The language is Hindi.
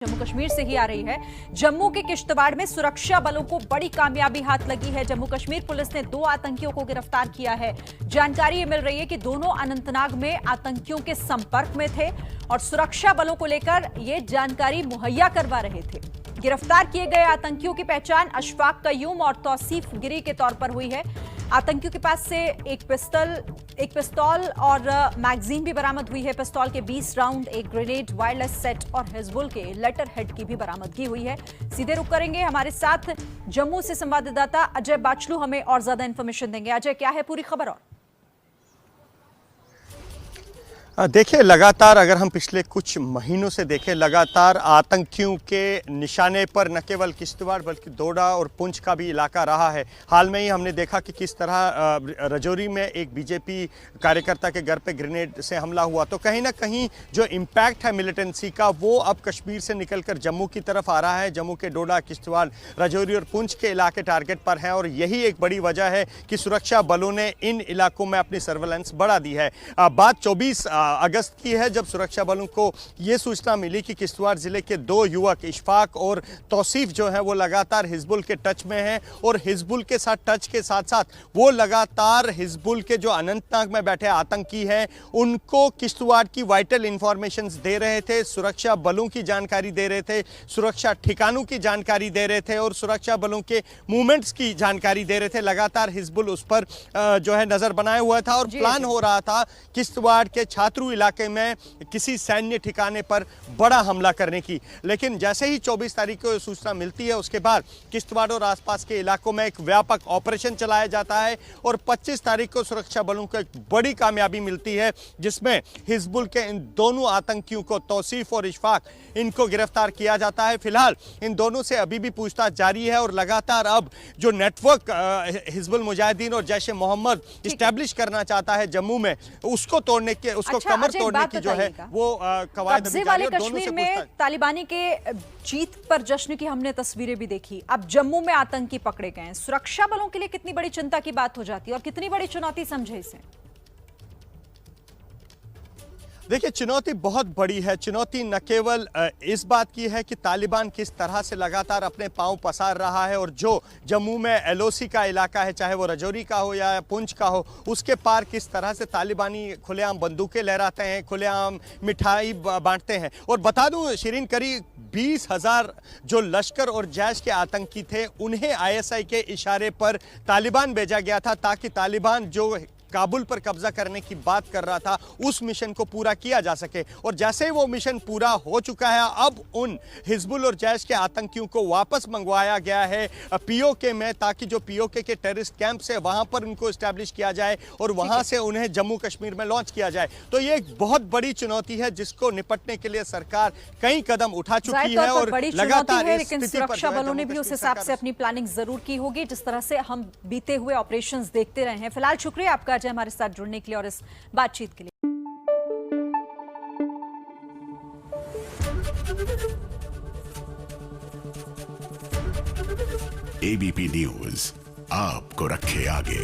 जम्मू कश्मीर से ही आ रही है। जम्मू के किश्तवाड़ में सुरक्षा बलों को बड़ी कामयाबी हाथ लगी है। जम्मू कश्मीर पुलिस ने 2 आतंकियों को गिरफ्तार किया है। जानकारी ये मिल रही है कि दोनों अनंतनाग में आतंकियों के संपर्क में थे और सुरक्षा बलों को लेकर ये जानकारी मुहैया करवा रहे थे। गिरफ्तार किए गए आतंकियों की पहचान अशफाक कयूम और तौसीफ गिरी के तौर पर हुई है। आतंकियों के पास से एक पिस्तौल और मैगजीन भी बरामद हुई है। पिस्तौल के 20 राउंड, एक ग्रेनेड, वायरलेस सेट और हिजबुल के लेटर हेड की भी बरामदगी हुई है। सीधे रुक करेंगे, हमारे साथ जम्मू से संवाददाता अजय बाचलू हमें और ज्यादा इंफॉर्मेशन देंगे। अजय, क्या है पूरी खबर? और देखिए, लगातार अगर हम पिछले कुछ महीनों से देखें, लगातार आतंकियों के निशाने पर न केवल किश्तवाड़ बल्कि डोडा और पुंछ का भी इलाका रहा है। हाल में ही हमने देखा कि किस तरह राजौरी में एक बीजेपी कार्यकर्ता के घर पे ग्रेनेड से हमला हुआ। तो कहीं ना कहीं जो इम्पैक्ट है मिलिटेंसी का, वो अब कश्मीर से निकलकर जम्मू की तरफ आ रहा है। जम्मू के डोडा, किश्तवाड़, राजौरी और पुंछ के इलाके टारगेट पर हैं और यही एक बड़ी वजह है कि सुरक्षा बलों ने इन इलाकों में अपनी सर्वेलेंस बढ़ा दी है। बात 24 अगस्त की है, जब सुरक्षा बलों को यह सूचना मिली कि किश्तवाड़ जिले के 2 युवक इशफाक और तौसीफ जो है वो लगातार हिजबुल के टच में हैं और हिजबुल के साथ टच के साथ साथ वो लगातार हिजबुल के जो अनंतनाग में बैठे आतंकी हैं उनको किश्तवाड़ की वाइटल इंफॉर्मेशंस दे रहे थे, सुरक्षा बलों की जानकारी दे रहे थे, सुरक्षा ठिकानों की जानकारी दे रहे थे और सुरक्षा बलों के मूवमेंट्स की जानकारी दे रहे थे। लगातार हिजबुल उस पर जो है नजर बनाए हुआ था और प्लान हो रहा था किश्तवाड़ के छात्र इलाके में किसी सैन्य ठिकाने पर बड़ा हमला करने की। लेकिन जैसे ही 24 तारीख को सूचना मिलती है, उसके बाद किश्तवाड़ और आसपास के इलाकों में एक व्यापक ऑपरेशन चलाया जाता है और 25 तारीख को सुरक्षा बलों को एक बड़ी कामयाबी मिलती है, जिसमें हिजबुल के इन दोनों आतंकियों को, तौसीफ और इशफाक, इनको गिरफ्तार किया जाता है। फिलहाल इन दोनों से अभी भी पूछताछ जारी है और लगातार अब जो नेटवर्क हिजबुल मुजाहिदीन और जैश ए मोहम्मद इस्टेब्लिश करना चाहता है जम्मू में, उसको तोड़ने के, उसको कमर तोड़ने की जो है वो कवायद कब्जे वाले कश्मीर में तालिबानी के जीत पर जश्न की हमने तस्वीरें भी देखी। अब जम्मू में आतंकी पकड़े गए हैं। सुरक्षा बलों के लिए कितनी बड़ी चिंता की बात हो जाती है और कितनी बड़ी चुनौती समझे इसे? देखिए, चुनौती बहुत बड़ी है। चुनौती न केवल इस बात की है कि तालिबान किस तरह से लगातार अपने पांव पसार रहा है और जो जम्मू में एलओसी का इलाका है, चाहे वो राजौरी का हो या पुंछ का हो, उसके पार किस तरह से तालिबानी खुलेआम बंदूकें लहराते हैं, खुलेआम मिठाई बांटते हैं। और बता दूं शिरीन, करीब 20,000 जो लश्कर और जैश के आतंकी थे, उन्हें आईएसआई के इशारे पर तालिबान भेजा गया था ताकि तालिबान जो काबुल पर कब्जा करने की बात कर रहा था, उस मिशन को पूरा किया जा सके। और जैसे ही वो मिशन पूरा हो चुका है, अब उन हिजबुल और जैश के आतंकियों को वापस मंगवाया गया है पीओके में, ताकि जो पीओके के टेररिस्ट कैंप से वहां पर उनको एस्टैब्लिश किया जाए और वहां से उन्हें जम्मू कश्मीर में लॉन्च किया जाए। तो ये एक बहुत बड़ी चुनौती है जिसको निपटने के लिए सरकार कई कदम उठा चुकी है और लगातार लेकिन सुरक्षा बलों ने भी उस हिसाब से अपनी प्लानिंग जरूर की होगी, जिस तरह से हम बीते हुए ऑपरेशंस देखते रहे हैं। फिलहाल शुक्रिया आपका अजय हमारे साथ जुड़ने के लिए और इस बातचीत के लिए। एबीपी न्यूज आपको रखे आगे।